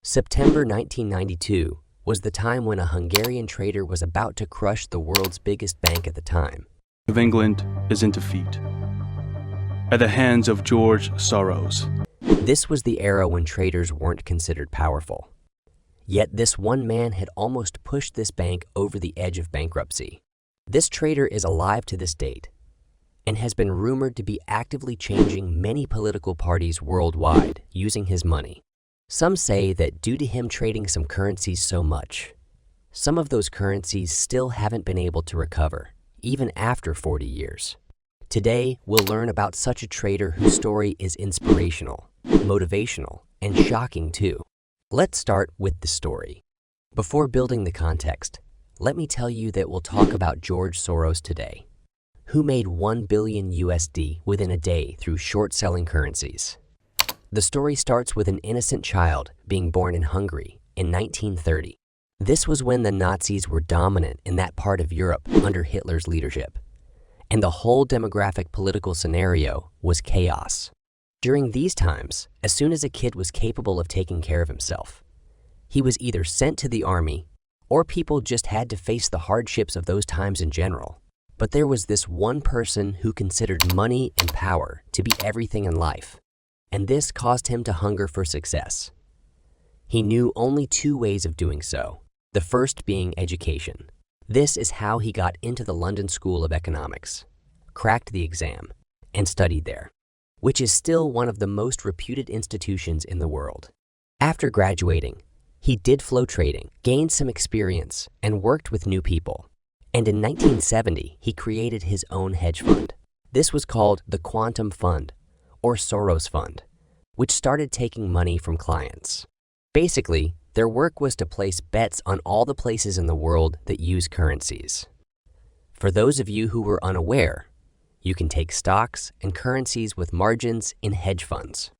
September 1992 was the time when a Hungarian trader was about to crush the world's biggest bank at the time. Of England is in defeat at the hands of George Soros. This was the era when traders weren't considered powerful. Yet this one man had almost pushed this bank over the edge of bankruptcy. This trader is alive to this date and has been rumored to be actively changing many political parties worldwide using his money. Some say that due to him trading some currencies so much, some of those currencies still haven't been able to recover, even after 40 years. Today, we'll learn about such a trader whose story is inspirational, motivational, and shocking too. Let's start with the story. Before building the context, let me tell you that we'll talk about George Soros today, who made 1 billion USD within a day through short-selling currencies. The story starts with an innocent child being born in Hungary in 1930. This was when the Nazis were dominant in that part of Europe under Hitler's leadership, and the whole demographic political scenario was chaos. During these times, as soon as a kid was capable of taking care of himself, he was either sent to the army or people just had to face the hardships of those times in general. But there was this one person who considered money and power to be everything in life, and this caused him to hunger for success. He knew only two ways of doing so, the first being education. This is how he got into the London School of Economics, cracked the exam, and studied there, which is still one of the most reputed institutions in the world. After graduating, he did flow trading, gained some experience, and worked with new people. And in 1970, he created his own hedge fund. This was called the Quantum Fund, or Soros Fund, which started taking money from clients. Basically, their work was to place bets on all the places in the world that use currencies. For those of you who were unaware, you can take stocks and currencies with margins in hedge funds.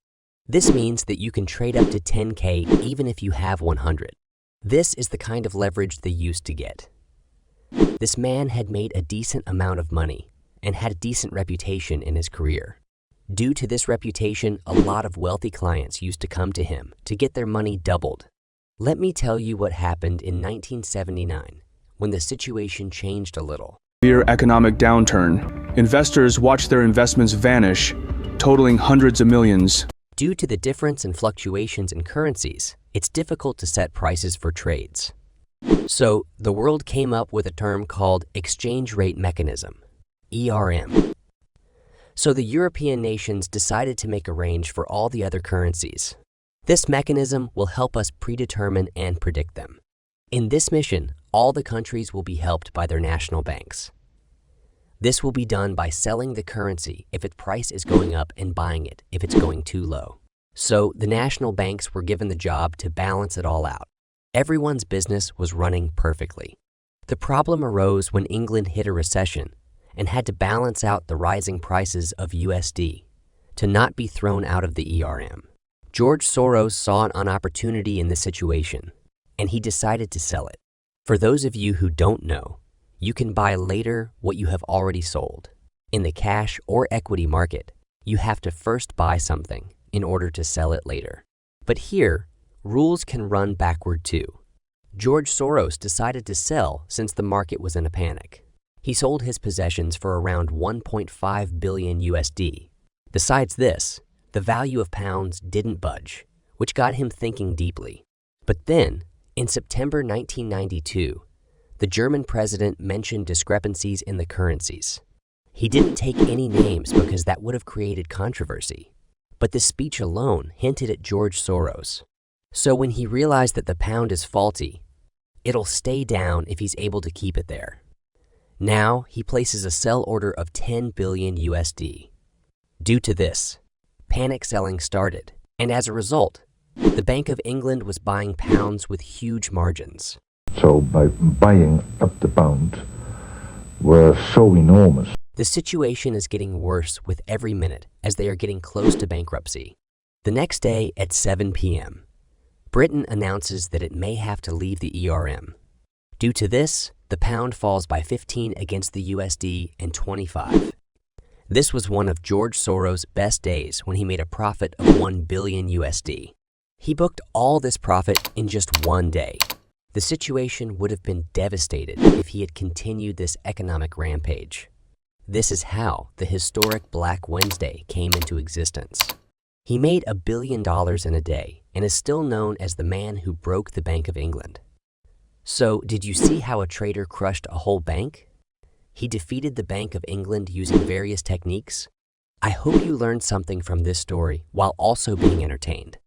This means that you can trade up to 10K even if you have 100. This is the kind of leverage they used to get. This man had made a decent amount of money and had a decent reputation in his career. Due to this reputation, a lot of wealthy clients used to come to him to get their money doubled. Let me tell you what happened in 1979, when the situation changed a little. Severe economic downturn. Investors watched their investments vanish, totaling hundreds of millions. Due to the difference in fluctuations in currencies, it's difficult to set prices for trades. So, the world came up with a term called exchange rate mechanism, ERM. So the European nations decided to make a range for all the other currencies. This mechanism will help us predetermine and predict them. In this mission, all the countries will be helped by their national banks. This will be done by selling the currency if its price is going up and buying it if it's going too low. So the national banks were given the job to balance it all out. Everyone's business was running perfectly. The problem arose when England hit a recession and had to balance out the rising prices of USD to not be thrown out of the ERM. George Soros saw an opportunity in this situation, and he decided to sell it. For those of you who don't know, you can buy later what you have already sold. In the cash or equity market, you have to first buy something in order to sell it later. But here, rules can run backward too. George Soros decided to sell since the market was in a panic. He sold his possessions for around 1.5 billion USD. Besides this, the value of pounds didn't budge, which got him thinking deeply. But then, in September 1992, the German president mentioned discrepancies in the currencies. He didn't take any names because that would have created controversy. But this speech alone hinted at George Soros. So when he realized that the pound is faulty, it'll stay down if he's able to keep it there. Now he places a sell order of 10 billion USD. Due to this, panic selling started, and as a result, the Bank of England was buying pounds with huge margins. So by buying up the pound were so enormous. The situation is getting worse with every minute as they are getting close to bankruptcy. The next day at 7 p.m., Britain announces that it may have to leave the ERM. Due to this, the pound falls by 15 against the USD and 25. This was one of George Soros' best days when he made a profit of 1 billion USD. He booked all this profit in just one day. The situation would have been devastated if he had continued this economic rampage. This is how the historic Black Wednesday came into existence. He made $1 billion in a day and is still known as the man who broke the Bank of England. So, did you see how a trader crushed a whole bank? He defeated the Bank of England using various techniques. I hope you learned something from this story while also being entertained.